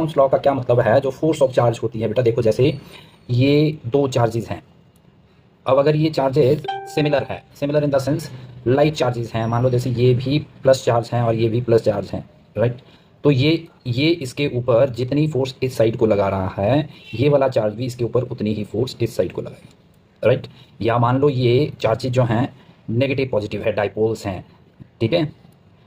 Coulomb's law का क्या मतलब है, जो फोर्स ऑफ चार्ज होती है बेटा, देखो जैसे ये दो चार्जेस हैं। अब अगर ये चार्जेस सिमिलर है, similar in the sense like charges हैं, मान लो जैसे ये भी प्लस चार्ज हैं और ये भी प्लस चार्ज हैं, राइट। तो ये इसके ऊपर जितनी फोर्स इस साइड को लगा रहा है, ये वाला चार्ज भी इसके ऊपर उतनी ही फोर्स इस साइड को लगाएगा, राइट। या मान लो ये चार्जेस जो हैं नेगेटिव पॉजिटिव है, डाइपोल्स हैं, ठीक है।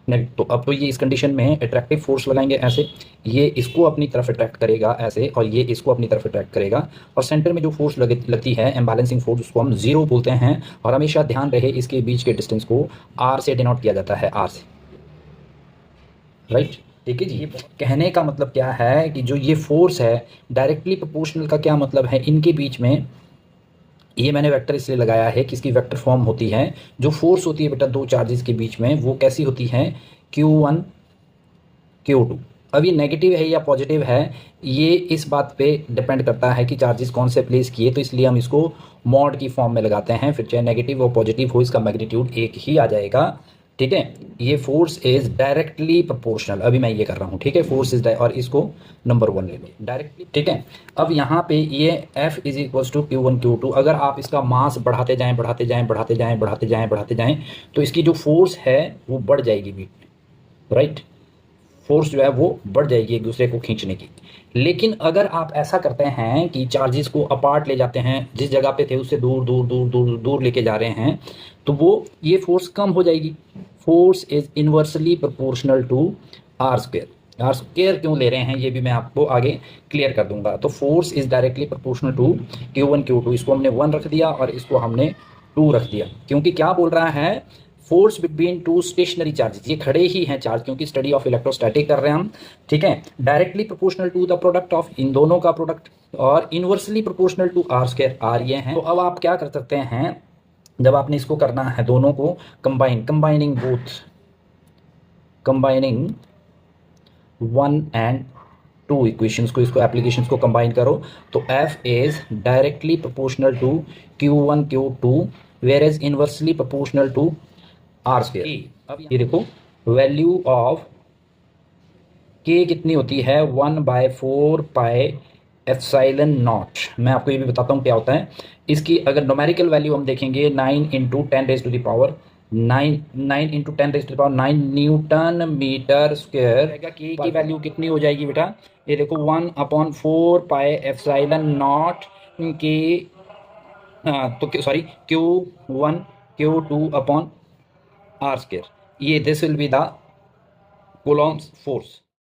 तो अब तो ये इस कंडीशन में अट्रैक्टिव फोर्स लगाएंगे ऐसे, ये इसको अपनी तरफ अट्रैक्ट करेगा ऐसे, और ये इसको अपनी तरफ अट्रैक्ट करेगा, और सेंटर में जो फोर्स लगती है एम्बैलेंसिंग फोर्स, उसको हम जीरो बोलते हैं। और हमेशा ध्यान रहे इसके बीच के डिस्टेंस को आर से डिनोट किया जाता है, आर से, राइट। ठीक है जी। ये कहने का मतलब क्या है कि जो ये फोर्स है डायरेक्टली प्रोपोर्शनल का क्या मतलब है, इनके बीच में ये मैंने वेक्टर इसलिए लगाया है कि इसकी वेक्टर फॉर्म होती है। जो फोर्स होती है बेटा दो चार्जेस के बीच में, वो कैसी होती है, Q1 Q2। अब ये नेगेटिव है या पॉजिटिव है, ये इस बात पे डिपेंड करता है कि चार्जेस कौन से प्लेस किए, तो इसलिए हम इसको मॉड की फॉर्म में लगाते हैं। फिर चाहे नेगेटिव और पॉजिटिव हो, इसका मैग्नीट्यूड एक ही आ जाएगा, ठीक है। ये फोर्स इज डायरेक्टली प्रोपोर्शनल, अभी मैं ये कर रहा हूँ, ठीक है। फोर्स इज, और इसको नंबर 1 ले लो डायरेक्टली, ठीक है। अब यहाँ पे ये F is equals to Q1 Q2, अगर आप इसका मास बढ़ाते जाएं बढ़ाते जाएं बढ़ाते जाएं बढ़ाते जाएं बढ़ाते जाएं, तो इसकी जो फोर्स है वो बढ़ जाएगी बीच में, राइट। फोर्स जो है वो बढ़ जाएगी एक दूसरे को खींचने की। लेकिन अगर आप ऐसा करते हैं कि चार्जेस को अपार्ट ले जाते हैं, जिस जगह पे थे उससे दूर दूर दूर दूर दूर लेके जा रहे हैं, तो वो ये फोर्स कम हो जाएगी। Force is inversely proportional to r square. R square क्यों ले रहे हैं ये भी मैं आपको आगे क्लियर कर दूंगा। तो force is directly proportional to Q1 Q2, इसको हमने 1 रख दिया और इसको हमने 2 रख दिया, क्योंकि क्या बोल रहा है, force between two stationary charges, ये खड़े ही हैं चार्ज, क्योंकि स्टडी ऑफ इलेक्ट्रोस्टैटिक कर रहे हैं हम, ठीक है। Directly proportional to the product of इन दोनों का प्रोडक्ट, और inversely proportional to r square, r ये हैं। तो अब आप क्या कर सकते हैं, जब आपने इसको करना है दोनों को कंबाइनिंग 1 एंड 2 इक्वेशंस को, इसको एप्लीकेशंस को कंबाइन करो, तो F is directly proportional to Q1 Q2 where is inversely proportional to r square. अब ये देखो वैल्यू ऑफ K कितनी होती है, 1/4 पाई एप्सिलॉन नॉट। मैं आपको ये भी बताता हूँ क्या होता है इसकी। अगर न्यूमेरिकल वैल्यू हम देखेंगे 9 × 10⁻⁹ 9 × 10⁻⁹ न्यूटन मीटर स्क्वायर। K की वैल्यू कितनी हो जाएगी बेटा, ये देखो 1/4 पाई एप्सिलॉन नॉट के, तो sorry Q1 Q2 upon r square. ये this will be the Coulomb's force.